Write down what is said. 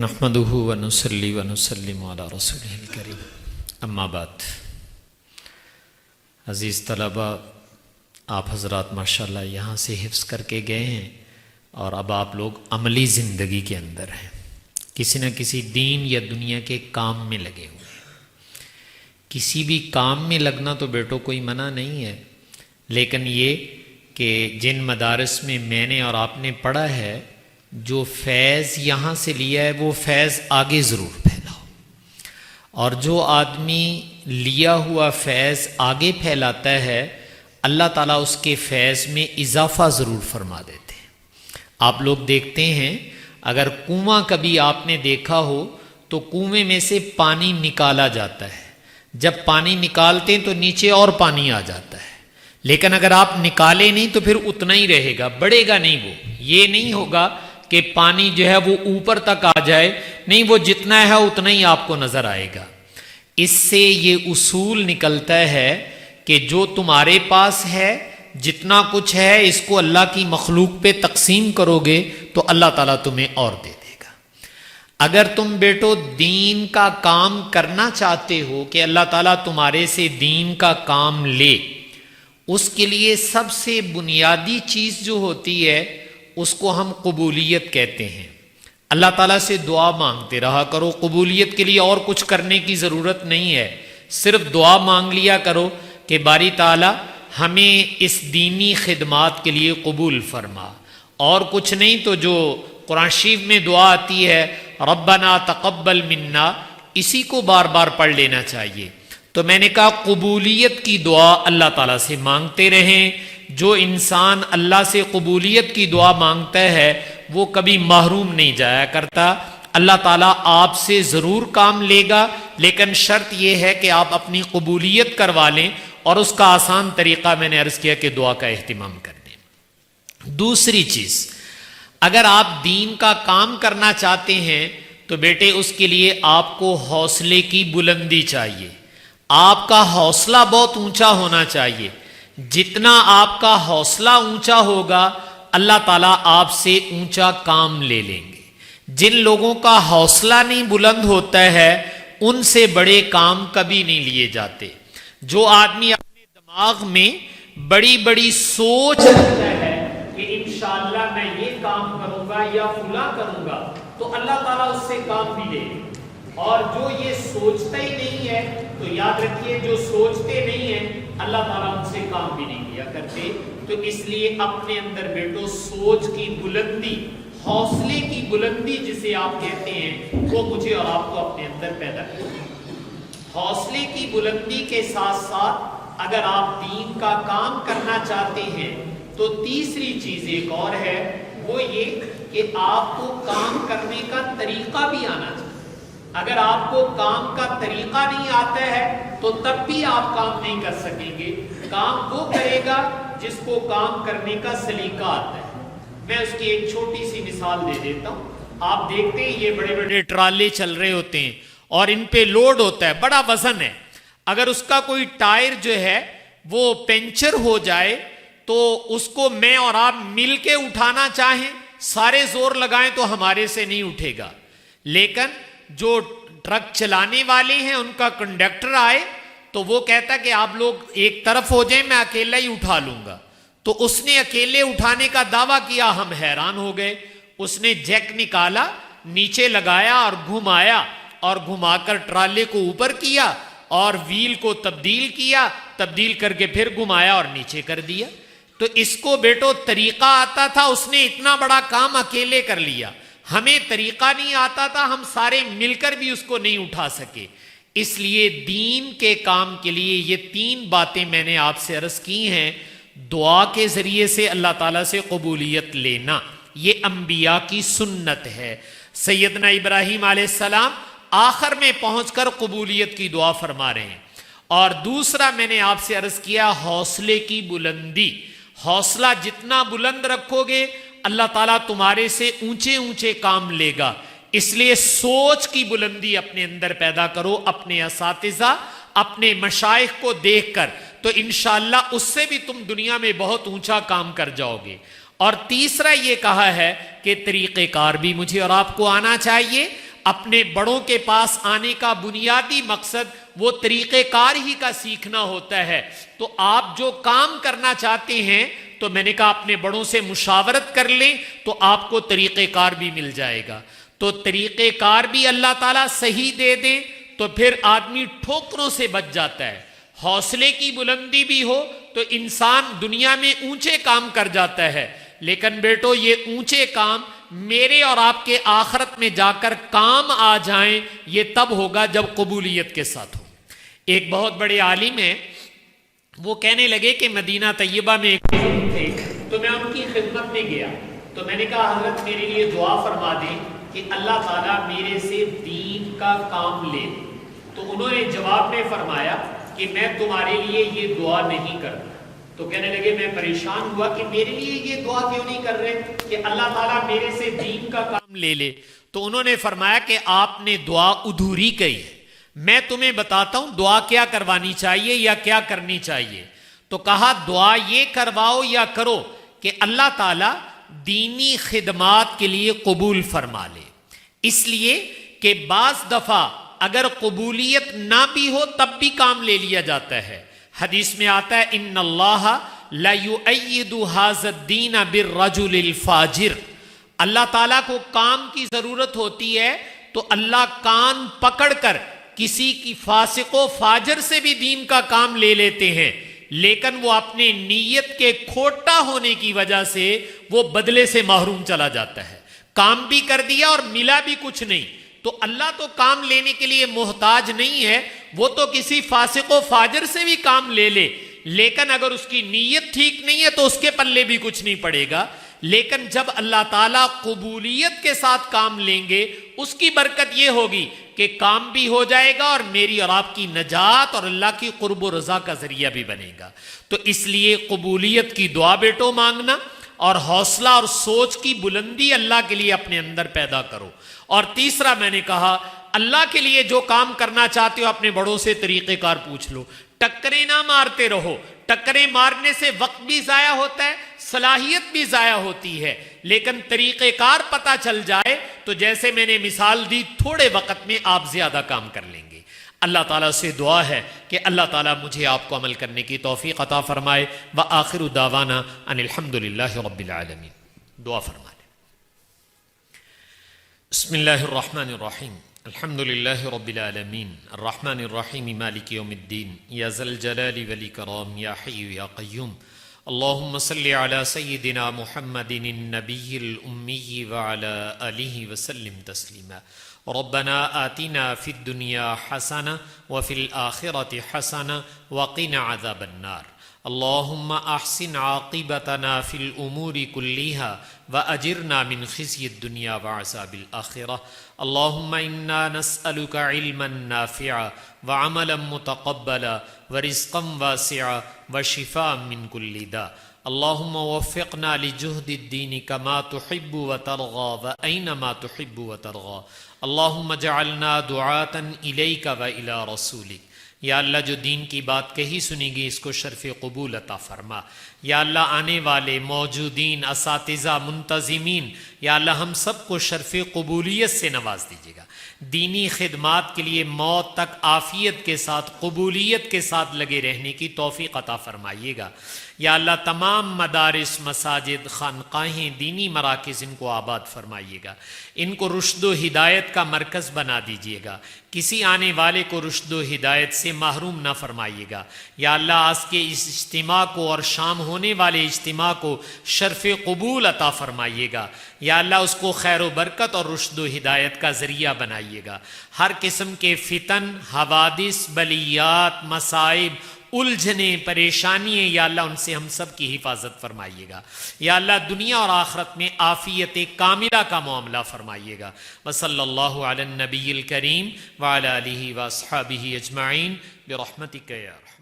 نحمده ونصلي ونسلم على رسوله الكريم اما بعد۔ عزیز طلباء، آپ حضرات ماشاءاللہ یہاں سے حفظ کر کے گئے ہیں اور اب آپ لوگ عملی زندگی کے اندر ہیں، کسی نہ کسی دین یا دنیا کے کام میں لگے ہوئے ہیں۔ کسی بھی کام میں لگنا تو بیٹوں کوئی منع نہیں ہے، لیکن یہ کہ جن مدارس میں میں نے اور آپ نے پڑھا ہے، جو فیض یہاں سے لیا ہے وہ فیض آگے ضرور پھیلاؤ، اور جو آدمی لیا ہوا فیض آگے پھیلاتا ہے اللہ تعالیٰ اس کے فیض میں اضافہ ضرور فرما دیتے ہیں۔ آپ لوگ دیکھتے ہیں اگر کنواں کبھی آپ نے دیکھا ہو تو کنویں میں سے پانی نکالا جاتا ہے، جب پانی نکالتے ہیں تو نیچے اور پانی آ جاتا ہے، لیکن اگر آپ نکالے نہیں تو پھر اتنا ہی رہے گا، بڑھے گا نہیں، وہ یہ نہیں ہوگا کہ پانی جو ہے وہ اوپر تک آ جائے، نہیں، وہ جتنا ہے اتنا ہی آپ کو نظر آئے گا۔ اس سے یہ اصول نکلتا ہے کہ جو تمہارے پاس ہے، جتنا کچھ ہے، اس کو اللہ کی مخلوق پہ تقسیم کرو گے تو اللہ تعالیٰ تمہیں اور دے دے گا۔ اگر تم بیٹو دین کا کام کرنا چاہتے ہو کہ اللہ تعالیٰ تمہارے سے دین کا کام لے، اس کے لیے سب سے بنیادی چیز جو ہوتی ہے اس کو ہم قبولیت کہتے ہیں۔ اللہ تعالیٰ سے دعا مانگتے رہا کرو، قبولیت کے لیے اور کچھ کرنے کی ضرورت نہیں ہے، صرف دعا مانگ لیا کرو کہ باری تعالیٰ ہمیں اس دینی خدمات کے لیے قبول فرما، اور کچھ نہیں تو جو قرآن شریف میں دعا آتی ہے ربنا تقبل منا، اسی کو بار بار پڑھ لینا چاہیے۔ تو میں نے کہا قبولیت کی دعا اللہ تعالیٰ سے مانگتے رہیں۔ جو انسان اللہ سے قبولیت کی دعا مانگتا ہے وہ کبھی محروم نہیں جایا کرتا۔ اللہ تعالیٰ آپ سے ضرور کام لے گا، لیکن شرط یہ ہے کہ آپ اپنی قبولیت کروا لیں، اور اس کا آسان طریقہ میں نے عرض کیا کہ دعا کا اہتمام کر دیں۔ دوسری چیز، اگر آپ دین کا کام کرنا چاہتے ہیں تو بیٹے اس کے لیے آپ کو حوصلے کی بلندی چاہیے، آپ کا حوصلہ بہت اونچا ہونا چاہیے۔ جتنا آپ کا حوصلہ اونچا ہوگا اللہ تعالیٰ آپ سے اونچا کام لے لیں گے۔ جن لوگوں کا حوصلہ نہیں بلند ہوتا ہے ان سے بڑے کام کبھی نہیں لیے جاتے۔ جو آدمی اپنے دماغ میں بڑی بڑی سوچ رکھتا ہے کہ انشاءاللہ میں یہ کام کروں گا یا فلاں کروں گا تو اللہ تعالیٰ اس سے کام بھی لے گا، اور جو یہ سوچتا ہی نہیں ہے تو یاد رکھیے جو سوچتے نہیں ہیں اللہ تعالیٰ ان سے کام بھی نہیں لیا کرتے۔ تو اس لیے اپنے اندر بیٹو سوچ کی بلندی، حوصلے کی بلندی جسے آپ کہتے ہیں، وہ مجھے اور آپ کو اپنے اندر پیدا کریں۔ حوصلے کی بلندی کے ساتھ ساتھ اگر آپ دین کا کام کرنا چاہتے ہیں تو تیسری چیز ایک اور ہے، وہ یہ کہ آپ کو کام کرنے کا طریقہ بھی آنا چاہیے۔ اگر آپ کو کام کا طریقہ نہیں آتا ہے تو تب بھی آپ کام نہیں کر سکیں گے۔ کام وہ کرے گا جس کو کام کرنے کا سلیقہ آتا ہے۔ میں اس کی ایک چھوٹی سی مثال دے دیتا ہوں۔ آپ دیکھتے ہیں یہ بڑے بڑے ٹرالے چل رہے ہوتے ہیں اور ان پہ لوڈ ہوتا ہے، بڑا وزن ہے۔ اگر اس کا کوئی ٹائر جو ہے وہ پنچر ہو جائے تو اس کو میں اور آپ مل کے اٹھانا چاہیں، سارے زور لگائیں تو ہمارے سے نہیں اٹھے گا، لیکن جو ٹرک چلانے والے ہیں ان کا کنڈکٹر آئے تو وہ کہتا کہ آپ لوگ ایک طرف ہو جائیں، میں اکیلا ہی اٹھا لوں گا۔ تو اس نے اکیلے اٹھانے کا دعویٰ کیا، ہم حیران ہو گئے۔ اس نے جیک نکالا، نیچے لگایا اور گھمایا، اور گھما کر ٹرالے کو اوپر کیا اور ویل کو تبدیل کیا، تبدیل کر کے پھر گھمایا اور نیچے کر دیا۔ تو اس کو بیٹو طریقہ آتا تھا، اس نے اتنا بڑا کام اکیلے کر لیا۔ ہمیں طریقہ نہیں آتا تھا، ہم سارے مل کر بھی اس کو نہیں اٹھا سکے۔ اس لیے دین کے کام کے لیے یہ تین باتیں میں نے آپ سے عرض کی ہیں۔ دعا کے ذریعے سے اللہ تعالیٰ سے قبولیت لینا، یہ انبیاء کی سنت ہے۔ سیدنا ابراہیم علیہ السلام آخر میں پہنچ کر قبولیت کی دعا فرما رہے ہیں۔ اور دوسرا میں نے آپ سے عرض کیا حوصلے کی بلندی۔ حوصلہ جتنا بلند رکھو گے اللہ تعالیٰ تمہارے سے اونچے اونچے کام لے گا۔ اس لیے سوچ کی بلندی اپنے اندر پیدا کرو، اپنے اساتذہ، اپنے مشائخ کو دیکھ کر، تو انشاءاللہ اس سے بھی تم دنیا میں بہت اونچا کام کر جاؤ گے۔ اور تیسرا یہ کہا ہے کہ طریقہ کار بھی مجھے اور آپ کو آنا چاہیے۔ اپنے بڑوں کے پاس آنے کا بنیادی مقصد وہ طریقہ کار ہی کا سیکھنا ہوتا ہے. تو آپ جو کام کرنا چاہتے ہیں تو میں نے کہا اپنے بڑوں سے مشاورت کر لیں تو آپ کو طریقہ کار بھی مل جائے گا. تو طریقہ کار بھی اللہ تعالیٰ صحیح دے دیں تو پھر آدمی ٹھوکروں سے بچ جاتا ہے. حوصلے کی بلندی بھی ہو تو انسان دنیا میں اونچے کام کر جاتا ہے. لیکن بیٹو یہ اونچے کام میرے اور آپ کے آخرت میں جا کر کام آ جائیں یہ تب ہوگا جب قبولیت کے ساتھ ہو. ایک بہت بڑے عالم ہیں، وہ کہنے لگے کہ مدینہ طیبہ میں ایک تھے تو میں ان کی خدمت میں گیا تو میں نے کہا حضرت میرے لیے دعا فرما دیں کہ اللہ تعالیٰ میرے سے دین کا کام لے. تو انہوں نے جواب میں فرمایا کہ میں تمہارے لیے یہ دعا نہیں کرتا. تو کہنے لگے میں پریشان ہوا کہ میرے لیے یہ دعا کیوں نہیں کر رہے کہ اللہ تعالیٰ میرے سے دین کا کام لے لے. تو انہوں نے فرمایا کہ آپ نے دعا ادھوری کہی ہے، میں تمہیں بتاتا ہوں دعا کیا کروانی چاہیے یا کیا کرنی چاہیے. تو کہا دعا یہ کرواؤ یا کرو کہ اللہ تعالیٰ دینی خدمات کے لیے قبول فرما لے. اس لیے کہ بعض دفعہ اگر قبولیت نہ بھی ہو تب بھی کام لے لیا جاتا ہے. حدیث میں آتا ہے ان اللہ لا یؤید ھذا الدین بالرجل الفاجر. اللہ تعالیٰ کو کام کی ضرورت ہوتی ہے تو اللہ کان پکڑ کر کسی کی فاسق و فاجر سے بھی دین کا کام لے لیتے ہیں، لیکن وہ اپنے نیت کے کھوٹا ہونے کی وجہ سے وہ بدلے سے محروم چلا جاتا ہے. کام بھی کر دیا اور ملا بھی کچھ نہیں. تو اللہ تو کام لینے کے لیے محتاج نہیں ہے، وہ تو کسی فاسق و فاجر سے بھی کام لے لے، لیکن اگر اس کی نیت ٹھیک نہیں ہے تو اس کے پلے بھی کچھ نہیں پڑے گا. لیکن جب اللہ تعالیٰ قبولیت کے ساتھ کام لیں گے اس کی برکت یہ ہوگی کہ کام بھی ہو جائے گا اور میری اور آپ کی نجات اور اللہ کی قرب و رضا کا ذریعہ بھی بنے گا. تو اس لیے قبولیت کی دعا بیٹو مانگنا اور حوصلہ اور سوچ کی بلندی اللہ کے لیے اپنے اندر پیدا کرو. اور تیسرا میں نے کہا اللہ کے لیے جو کام کرنا چاہتے ہو اپنے بڑوں سے طریقہ کار پوچھ لو. ٹکریں نہ مارتے رہو. ٹکریں مارنے سے وقت بھی ضائع ہوتا ہے، صلاحیت بھی ضائع ہوتی ہے. لیکن طریقہ کار پتہ چل جائے تو جیسے میں نے مثال دی تھوڑے وقت میں آپ زیادہ کام کر لیں گے. اللہ تعالیٰ سے دعا ہے کہ اللہ تعالیٰ مجھے آپ کو عمل کرنے کی توفیق عطا فرمائے. وآخر دعوانا ان الحمد للہ رب العالمین. دعا فرما لیں. بسم اللہ الرحمن الرحیم. الحمد للہ رب العالمین الرحمن الرحیم مالک یوم الدین یا ذا الجلال والاکرام یا حی یا قیوم. اللہم صلی علی سیدنا محمد النبی الأمی وعلی آلہ وسلم تسلیما. ربنا آتنا فی الدنیا حسنہ وفی الآخرة حسنہ وقنا عذاب النار. اللہم احسن عاقبتنا فی الامور کلیہا واجرنا من خزی الدنیا وعذاب الآخرہ. اللہم انا نسألک علما نافعا وعملا متقبلا ورزقا واسعا وشفاء من کل داء. اللہم وفقنا لجہد الدین کما تحب وترغى وأینما تحب وترغى. اللہم اجعلنا دعاة الیک وإلی رسولک. یا اللہ جو دین کی بات کہی سنی گی اس کو شرف قبول عطا فرما. یا اللہ آنے والے موجودین اساتذہ منتظمین یا اللہ ہم سب کو شرف قبولیت سے نواز دیجیے گا. دینی خدمات کے لیے موت تک عافیت کے ساتھ قبولیت کے ساتھ لگے رہنے کی توفیق عطا فرمائیے گا. یا اللہ تمام مدارس مساجد خانقاہیں دینی مراکز ان کو آباد فرمائیے گا. ان کو رشد و ہدایت کا مرکز بنا دیجیے گا. کسی آنے والے کو رشد و ہدایت سے محروم نہ فرمائیے گا. یا اللہ آج کے اس اجتماع کو اور شام ہونے والے اجتماع کو شرف قبول عطا فرمائیے گا. یا اللہ اس کو خیر و برکت اور رشد و ہدایت کا ذریعہ بنائیے گا. ہر قسم کے فتن، حوادث، بلیات، مصائب، الجھنیں، پریشانیاں یا اللہ ان سے ہم سب کی حفاظت فرمائیے گا. یا اللہ دنیا اور آخرت میں عافیت کاملہ کا معاملہ فرمائیے گا. وصلی اللہ علی النبی الکریم وعلی آلہ واصحابہ اجمعین برحمتک یا ارحم.